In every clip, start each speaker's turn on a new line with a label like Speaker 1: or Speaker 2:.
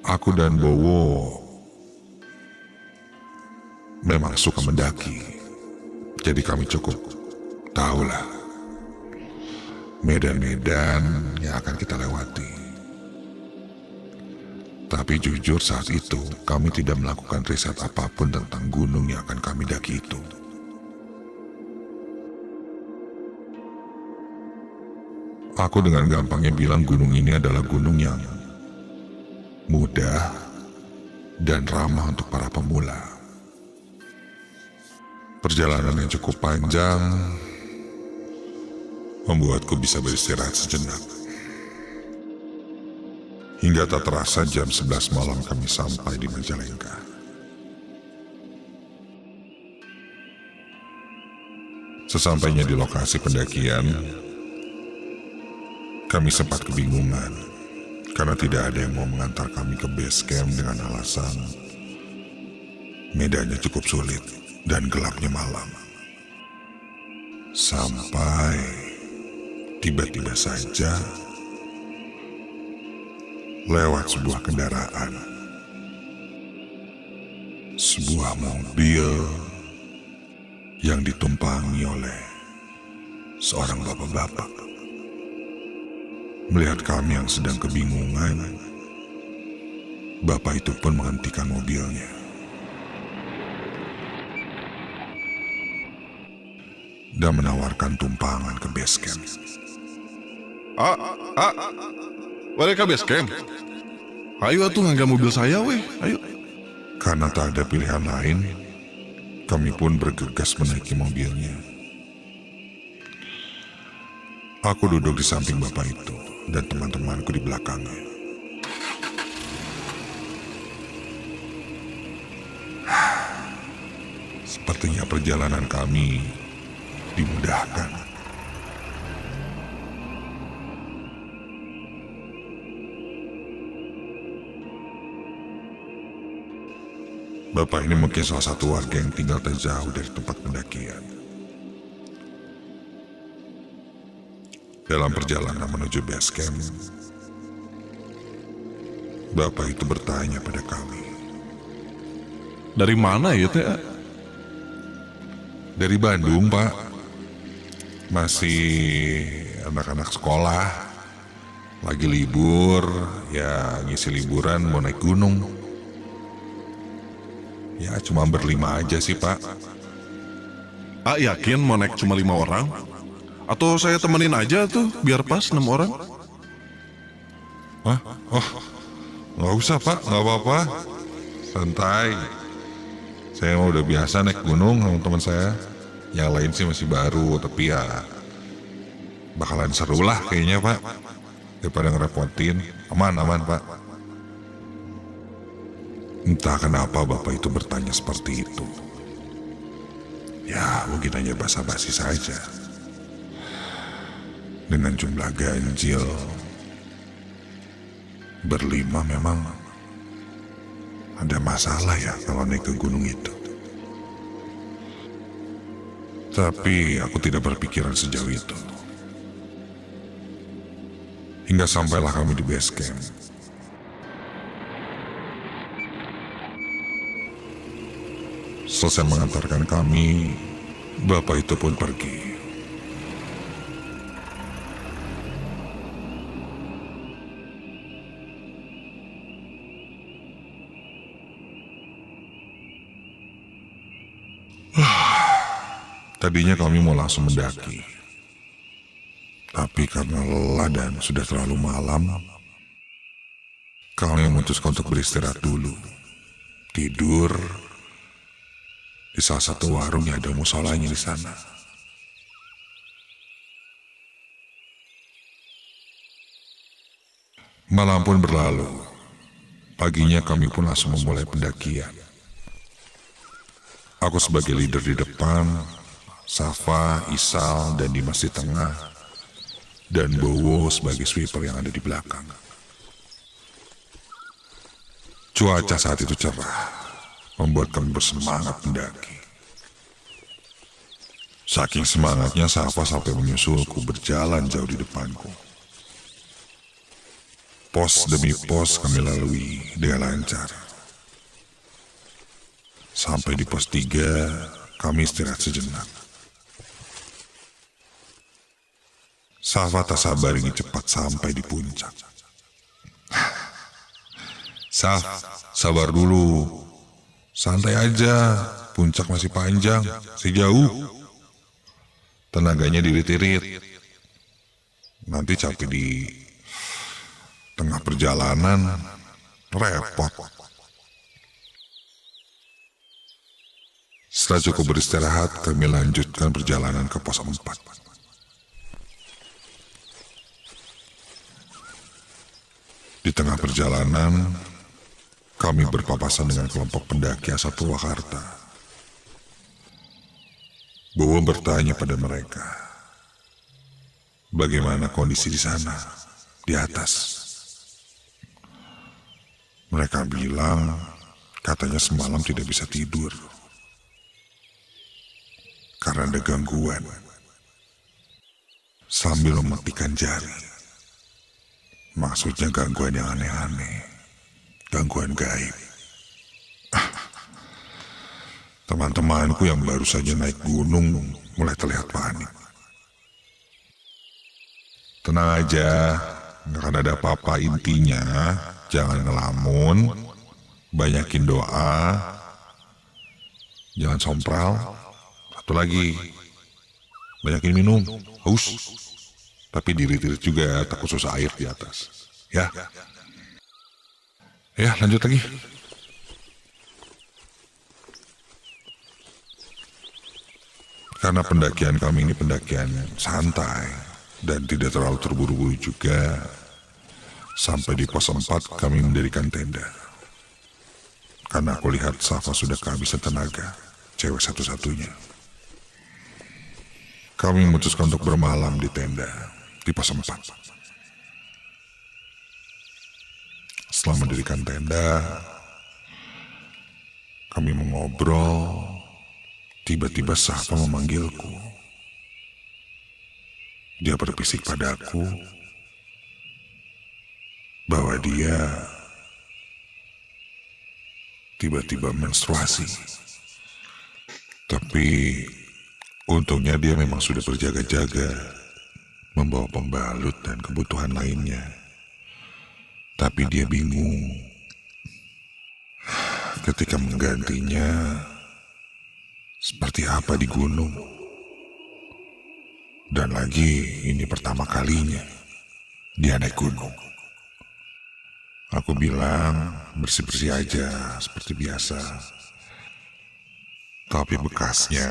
Speaker 1: Aku dan Bowo memang suka mendaki, jadi kami cukup tahulah medan-medan yang akan kita lewati. Tapi jujur saat itu kami tidak melakukan riset apapun tentang gunung yang akan kami daki itu. Aku dengan gampangnya bilang gunung ini adalah gunung yang mudah dan ramah untuk para pemula. Perjalanan yang cukup panjang membuatku bisa beristirahat sejenak. Hingga tak terasa jam 11 malam kami sampai di Majalengka. Sesampainya di lokasi pendakian, kami sempat kebingungan karena tidak ada yang mau mengantar kami ke base camp dengan alasan medannya cukup sulit dan gelapnya malam. Sampai tiba-tiba saja lewat sebuah kendaraan, sebuah mobil yang ditumpangi oleh seorang bapak-bapak. Melihat kami yang sedang kebingungan, bapak itu pun menghentikan mobilnya dan menawarkan tumpangan ke base camp.
Speaker 2: Balik ke base camp. Ayo atuh ngangga mobil saya weh, ayo.
Speaker 1: Karena tak ada pilihan lain, kami pun bergegas menaiki mobilnya. Aku duduk di samping bapak itu dan teman-temanku di belakangnya. Sepertinya perjalanan kami dimudahkan. Bapak ini mungkin salah satu warga yang tinggal tak jauh dari tempat pendakian. Dalam perjalanan menuju base camp, bapak itu bertanya pada kami.
Speaker 2: Dari mana ya teh?
Speaker 1: Dari Bandung, Pak. Masih anak-anak sekolah. Lagi libur, ya ngisi liburan mau naik gunung. Ya cuma berlima aja sih, Pak.
Speaker 2: Yakin mau naik cuma 5 orang? Atau saya temenin aja tuh biar pas 6 orang?
Speaker 1: Hah? Oh, nggak usah, Pak. Nggak apa-apa. Santai. Saya mah udah biasa naik gunung sama teman saya. Yang lain sih masih baru, tapi ya bakalan seru lah kayaknya, Pak. Daripada ngerepotin. Aman, Pak. Entah kenapa bapak itu bertanya seperti itu. Ya, mungkin hanya basa-basi saja. Dengan jumlah ganjil berlima memang ada masalah ya kalau naik ke gunung itu. Tapi aku tidak berpikiran sejauh itu. Hingga sampailah kami di base camp. Selesai mengantarkan kami, bapak itu pun pergi. Tadinya kami mau langsung mendaki. Tapi karena lelah dan sudah terlalu malam, kami memutuskan untuk beristirahat dulu. Tidur di salah satu warung yang ada musolanya di sana. Malam pun berlalu. Paginya kami pun langsung memulai pendakian. Aku sebagai leader di depan, Safa, Isal, dan Dimas di tengah, dan Bowo sebagai sweeper yang ada di belakang. Cuaca saat itu cerah, membuat kami bersemangat mendaki. Saking semangatnya Safa sampai menyusulku berjalan jauh di depanku. Pos demi pos kami lalui dengan lancar. Sampai di pos 3, kami istirahat sejenak. Safa tak sabar ingin cepat sampai di puncak. Saf, sabar dulu. Santai aja, puncak masih panjang, sejauh. Tenaganya dirit-irit. Nanti capek di tengah perjalanan, repot. Setelah cukup beristirahat, kami lanjutkan perjalanan ke pos 4. Di tengah perjalanan, kami berpapasan dengan kelompok pendaki asal Purwakarta. Bowo bertanya pada mereka, bagaimana kondisi di sana, di atas? Mereka bilang, katanya semalam tidak bisa tidur. Karena ada gangguan. Sambil mematikan jari. Maksudnya gangguan yang aneh-aneh. Gangguan gaib. Teman-temanku yang baru saja naik gunung mulai terlihat panik. Tenang aja, nggak akan ada apa-apa. Intinya jangan ngelamun, banyakin doa, jangan sompral. Satu lagi, banyakin minum, haus. Tapi diri-diri juga, takut susah air di atas. Ya, lanjut lagi. Karena pendakian kami ini pendakian santai dan tidak terlalu terburu-buru juga, sampai di pos 4 kami mendirikan tenda. Karena aku lihat Safa sudah kehabisan tenaga, cewek satu-satunya. Kami memutuskan untuk bermalam di tenda di pos 4. Setelah mendirikan tenda, kami mengobrol. Tiba-tiba Safa memanggilku. Dia berbisik padaku bahwa dia tiba-tiba menstruasi. Tapi untungnya dia memang sudah berjaga-jaga, membawa pembalut dan kebutuhan lainnya. Tapi dia bingung ketika menggantinya seperti apa di gunung. Dan lagi ini pertama kalinya dia naik gunung. Aku bilang bersih-bersih aja seperti biasa. Tapi bekasnya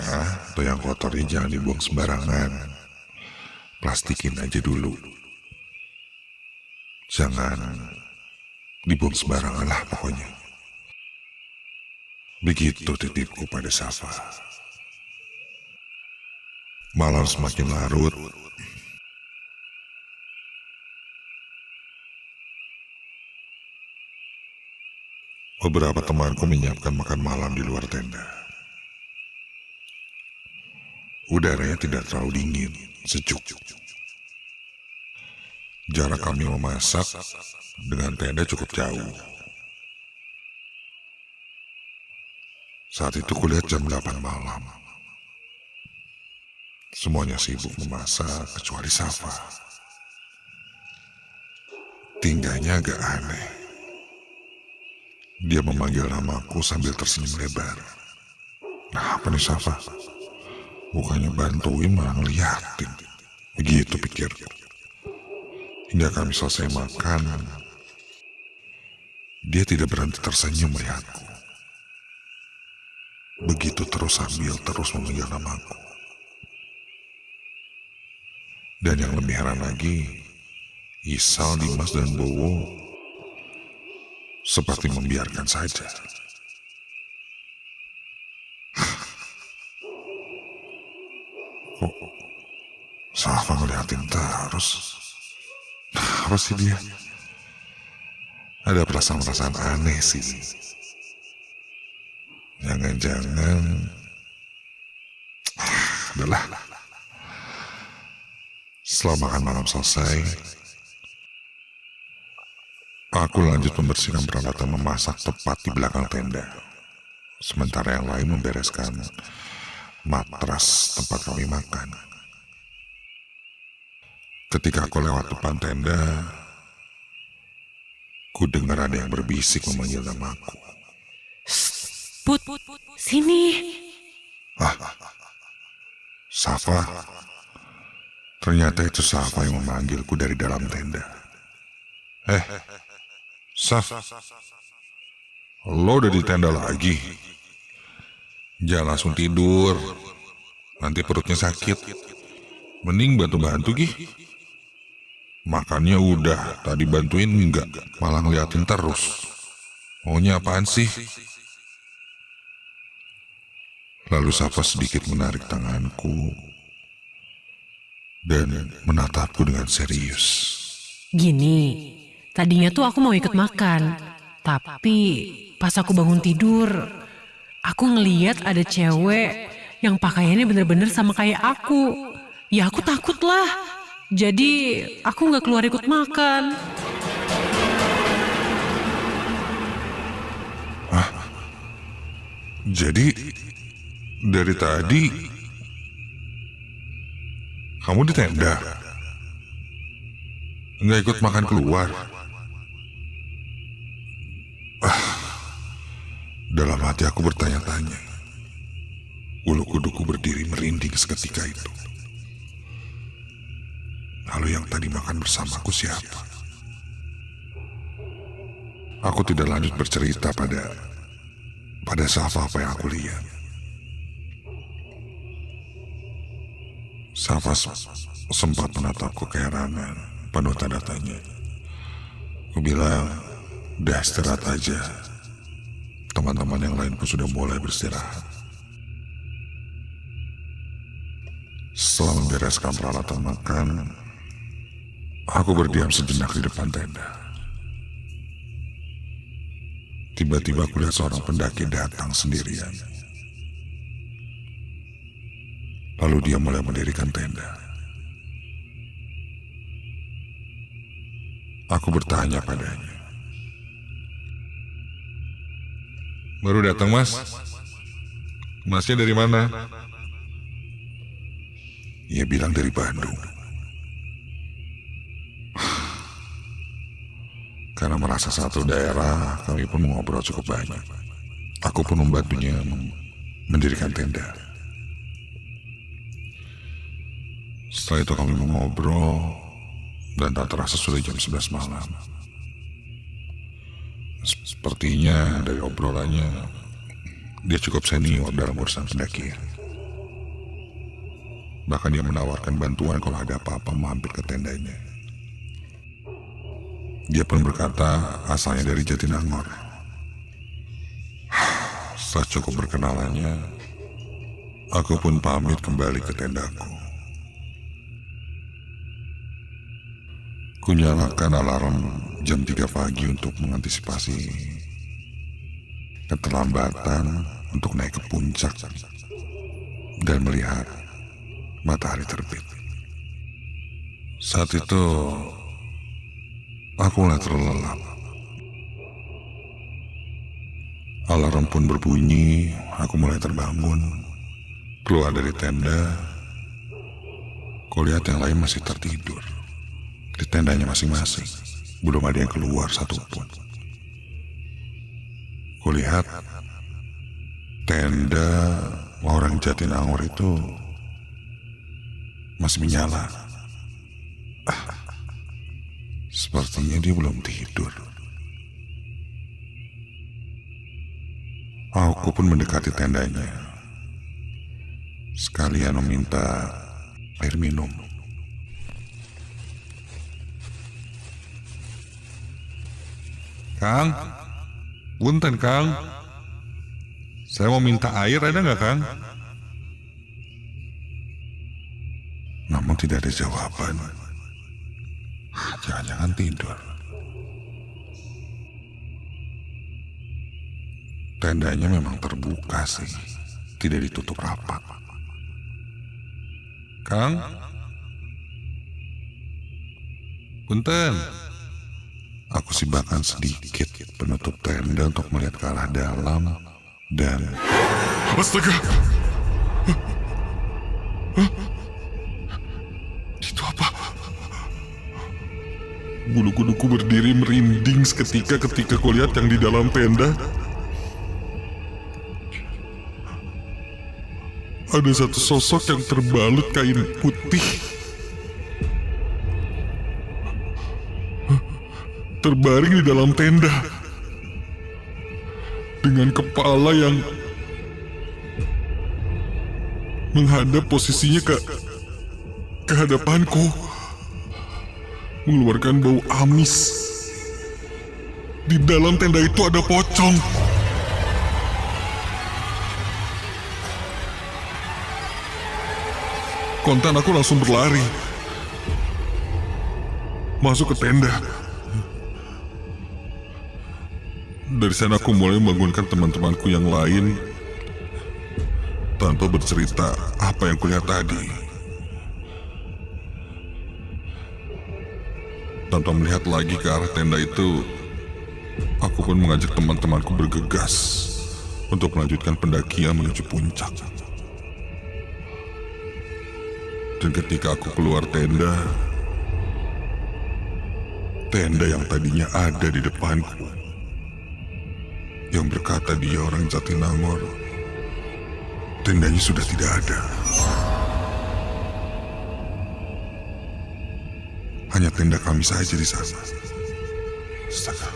Speaker 1: atau yang kotornya jangan dibuang sembarangan. Plastikin aja dulu. Jangan dibuang sembarangan lah pokoknya. Begitu titipku pada Safa. Malam semakin larut. Beberapa temanku menyiapkan makan malam di luar tenda. Udaranya tidak terlalu dingin, sejuk. Jarak kami memasak dengan tenda cukup jauh. Saat itu kulihat jam 8 malam. Semuanya sibuk memasak kecuali Safa. Tingkahnya agak aneh. Dia memanggil namaku sambil tersenyum lebar. Nah, apa nih Safa? Bukannya bantuin malah ngeliatin. Begitu pikirku. Hingga kami selesai makan, dia tidak berhenti tersenyum melihatku. Begitu terus sambil terus memanggil namaku. Dan yang lebih heran lagi, Isal, Dimas, dan Bowo seperti membiarkan saja. Kok Safa ngeliatin terus? Apa sih dia? Ada perasaan-perasaan aneh sih. Jangan-jangan... Udahlah. Setelah makan malam selesai, Aku lanjut membersihkan peralatan memasak tepat di belakang tenda. Sementara yang lain membereskan matras tempat kami makan. Ketika aku lewat depan tenda, ku dengar ada yang berbisik memanggil namaku.
Speaker 3: Put, sini.
Speaker 1: Safa. Ternyata itu Safa yang memanggilku dari dalam tenda. Saf. Lo udah di tenda lagi? Jangan langsung tidur. Nanti perutnya sakit. Mending bantu-bantu, Gih. Makannya udah, tadi bantuin enggak. Malah ngeliatin terus. Maunya apaan sih? Lalu Safa sedikit menarik tanganku dan menatapku dengan serius.
Speaker 3: Gini, tadinya tuh aku mau ikut makan. Tapi pas aku bangun tidur, aku ngeliat ada cewek yang pakaiannya bener-bener sama kayak aku. Ya aku takut lah. Jadi aku gak keluar ikut makan.
Speaker 1: Jadi dari tadi kamu di tenda? Nggak ikut makan keluar? Dalam hati aku bertanya-tanya. Bulu kuduku berdiri merinding seketika itu. Lalu yang tadi makan bersamaku siapa? Aku tidak lanjut bercerita pada Safa apa yang aku lihat. Safa sempat menatapku keheranan, penuh tanda tanya. Aku bilang, udah istirahat aja. Teman-teman yang lain pun sudah mulai beristirahat. Setelah membereskan peralatan makan, aku berdiam sejenak di depan tenda. Tiba-tiba aku lihat seorang pendaki datang sendirian. Lalu dia mulai mendirikan tenda. Aku bertanya padanya. Baru datang, Mas? Masnya dari mana? Ia bilang dari Bandung. Karena merasa satu daerah, kami pun mengobrol cukup banyak. Aku pun membantunya mendirikan tenda. Setelah itu kami mengobrol, dan tak terasa sudah jam 11 malam. Sepertinya dari obrolannya, dia cukup senior dalam urusan pendakian. Bahkan dia menawarkan bantuan kalau ada apa-apa mampir ke tendanya. Dia pun berkata asalnya dari Jatinangor. Setelah cukup berkenalannya, aku pun pamit kembali ke tendaku. Kunyalakan alarm jam 3 pagi untuk mengantisipasi keterlambatan untuk naik ke puncak dan melihat matahari terbit. Saat itu aku mulai terlelap. Alarm pun berbunyi, aku mulai terbangun. Keluar dari tenda, kulihat yang lain masih tertidur di tendanya masing-masing. Belum ada yang keluar satupun. Kulihat tenda orang Jatinangor itu masih menyala. Sepertinya dia belum tidur. Aku pun mendekati tendanya, sekalian meminta air minum. Kang, punten Kang. Saya mau minta air, ada nggak Kang? Namun tidak ada jawaban. Jangan-jangan tidur. Tendanya memang terbuka sih, tidak ditutup rapat. Kang? Punten, Aku sibakkan sedikit penutup tenda untuk melihat ke arah dalam dan...
Speaker 2: Astaga! Hah? Itu apa? Bulu kuduku berdiri merinding seketika ketika kulihat yang di dalam tenda. Ada satu sosok yang terbalut kain putih. Terbaring di dalam tenda. Dengan kepala yang menghadap posisinya ke hadapanku. Mengeluarkan bau amis. Di dalam tenda itu ada pocong. Kontan aku langsung berlari. Masuk ke tenda. Dari sana aku mulai membangunkan teman-temanku yang lain tanpa bercerita apa yang kulihat tadi. Tanpa melihat lagi ke arah tenda itu, aku pun mengajak teman-temanku bergegas untuk melanjutkan pendakian menuju puncak. Dan ketika aku keluar tenda yang tadinya ada di depanku, yang berkata dia orang Jatinangor, tendanya sudah tidak ada. Hanya tenda kami saja di sana. Astaga.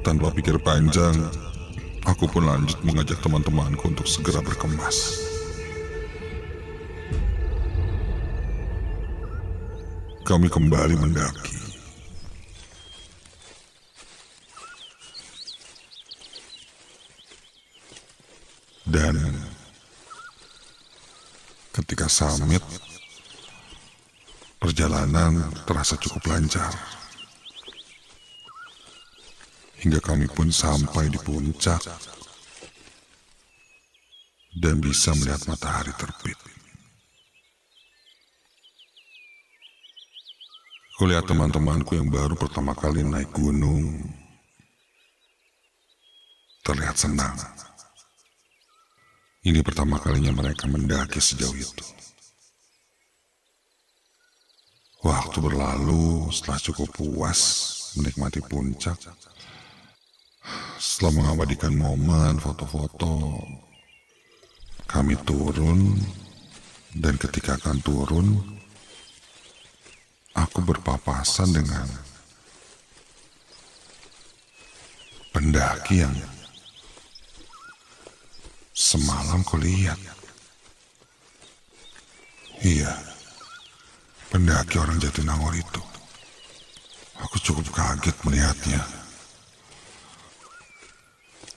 Speaker 2: Tanpa pikir panjang, aku pun lanjut mengajak teman-temanku untuk segera berkemas. Kami kembali mendaki. Dan ketika summit, perjalanan terasa cukup lancar. Hingga kami pun sampai di puncak dan bisa melihat matahari terbit. Kulihat teman-temanku yang baru pertama kali naik gunung terlihat senang. Ini pertama kalinya mereka mendaki sejauh itu. Waktu berlalu setelah cukup puas menikmati puncak. Setelah mengabadikan momen foto-foto, kami turun, dan ketika akan turun, aku berpapasan dengan pendaki yang semalam kulihat. Iya, pendaki orang Jatinangor itu. Aku cukup kaget melihatnya.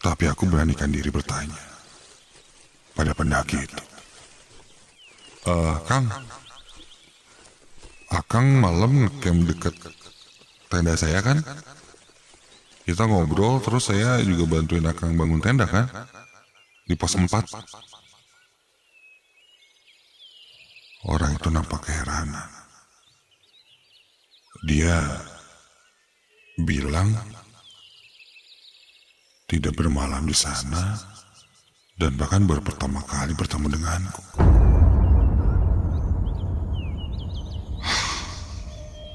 Speaker 2: Tapi aku beranikan diri bertanya pada pendaki itu. Kang, Akang malam ngecamp deket tenda saya kan? Kita ngobrol terus saya juga bantuin Akang bangun tenda kan? Di pos 4. Orang itu nampak keheranan. Dia bilang tidak bermalam di sana dan bahkan baru pertama kali bertemu denganku.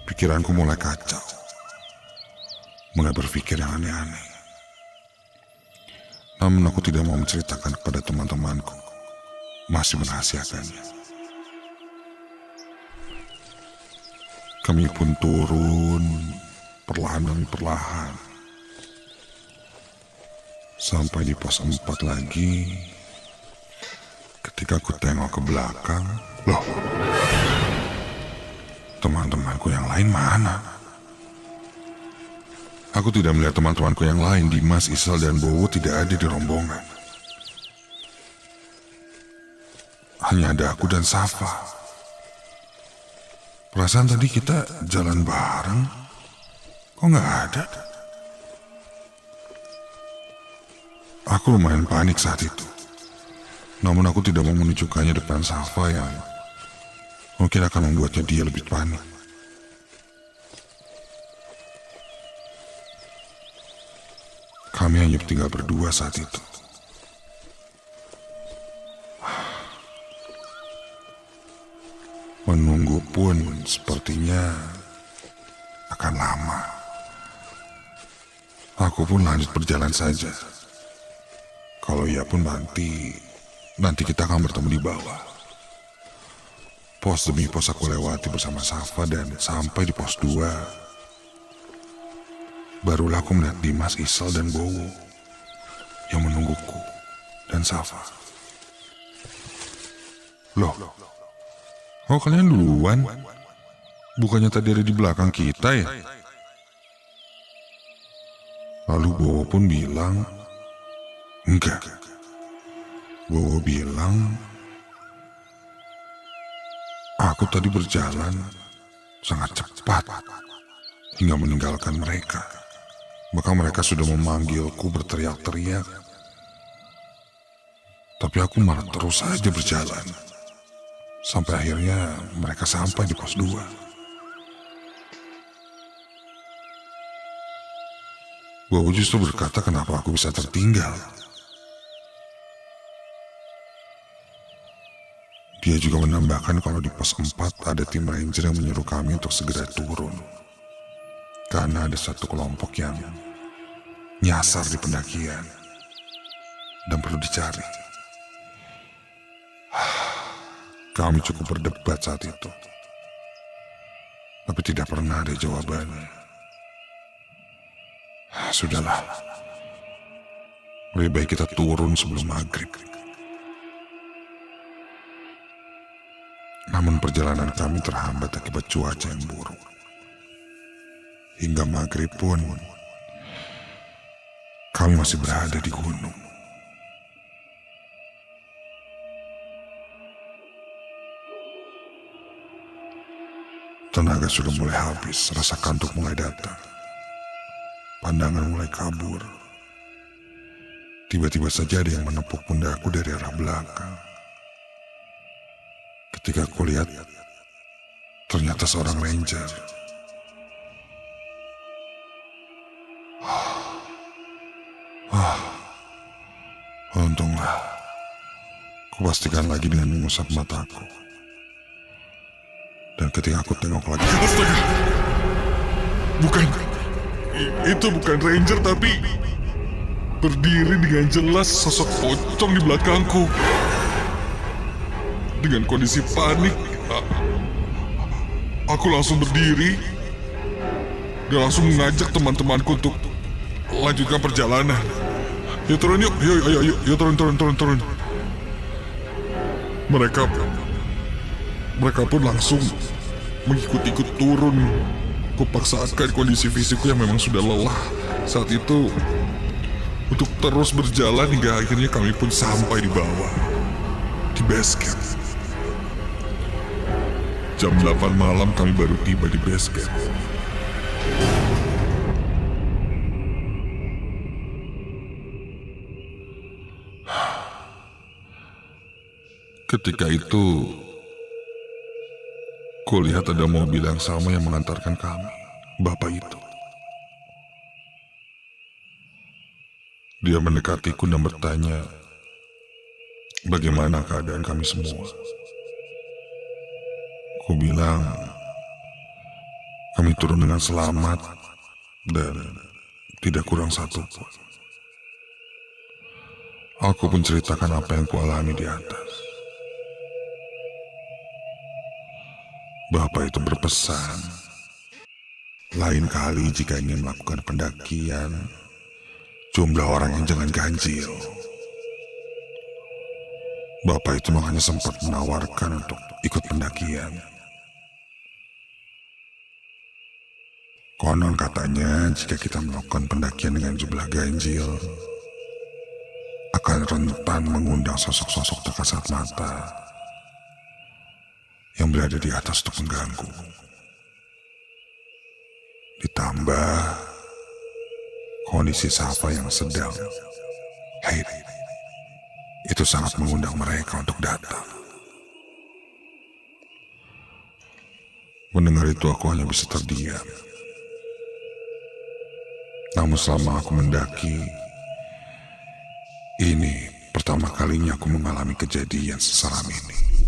Speaker 2: Pikiranku mulai kacau, mulai berpikir yang aneh-aneh. Namun aku tidak mau menceritakan kepada teman-temanku, masih merahasiakannya. Kami pun turun perlahan demi perlahan. Sampai di pos 4 lagi. Ketika aku tengok ke belakang, loh, teman-temanku yang lain mana? Aku tidak melihat teman-temanku yang lain. Dimas, Isal, dan Bowo tidak ada di rombongan. Hanya ada aku dan Safa. Perasaan tadi kita jalan bareng, kok nggak ada? Aku lumayan panik saat itu. Namun aku tidak mau menunjukkannya depan Safa yang mungkin akan membuatnya dia lebih panik. Kami hanya tinggal berdua saat itu. Menunggu pun sepertinya akan lama. Aku pun lanjut berjalan saja. Kalau ia pun nanti kita akan bertemu di bawah. Pos demi pos aku lewati bersama Safa dan sampai di pos 2. Barulah aku melihat Dimas, Isal, dan Bowo yang menungguku dan Safa. Loh, oh kalian duluan? Bukannya tadi ada di belakang kita ya? Lalu Bowo pun bilang, enggak. Bowo bilang, aku tadi berjalan sangat cepat hingga meninggalkan mereka. Bahkan mereka sudah memanggilku berteriak-teriak. Tapi aku malah terus saja berjalan. Sampai akhirnya mereka sampai di pos 2. Bowo justru berkata kenapa aku bisa tertinggal. Dia juga menambahkan kalau di pos 4 ada tim ranger yang menyuruh kami untuk segera turun. Karena ada satu kelompok yang nyasar di pendakian dan perlu dicari. Kami cukup berdebat saat itu, tapi tidak pernah ada jawabannya. Sudahlah, lebih baik kita turun sebelum maghrib. Namun perjalanan kami terhambat akibat cuaca yang buruk. Hingga maghrib pun, kami masih berada di gunung. Tenaga sudah mulai habis, rasa kantuk mulai datang. Pandangan mulai kabur. Tiba-tiba saja ada yang menepuk pundakku dari arah belakang. Ketika aku lihat, ternyata seorang ranger. Untunglah, kupastikan lagi dengan mengusap mataku. Dan ketika aku tengok lagi, astaga! Bukan, itu bukan ranger tapi berdiri dengan jelas sosok pocong di belakangku. Dengan kondisi panik, aku langsung berdiri dan langsung mengajak teman-temanku untuk lanjutkan perjalanan. Yuk turun yuk, yuk turun. Mereka pun langsung mengikut-ikut turun. Kupaksakan kondisi fisikku yang memang sudah lelah saat itu untuk terus berjalan hingga akhirnya kami pun sampai di bawah, di base camp. Jam 8 malam kami baru tiba di base camp. Ketika itu, kulihat ada mobil yang sama yang mengantarkan kami, bapak itu. Dia mendekatiku dan bertanya, bagaimana keadaan kami semua? Ku bilang, kami turun dengan selamat dan tidak kurang satu pun. Aku pun ceritakan apa yang kualami di atas. Bapak itu berpesan, lain kali jika ingin melakukan pendakian, jumlah orang yang jangan ganjil. Bapak itu makanya sempat menawarkan untuk ikut pendakian. Konon katanya jika kita melakukan pendakian dengan jumlah ganjil, akan rentan mengundang sosok-sosok tak kasat mata yang berada di atas untuk mengganggu. Ditambah kondisi Safa yang sedang haid, itu sangat mengundang mereka untuk datang. Mendengar itu aku hanya bisa terdiam. Namun selama aku mendaki, pertama kalinya aku mengalami kejadian seseram ini.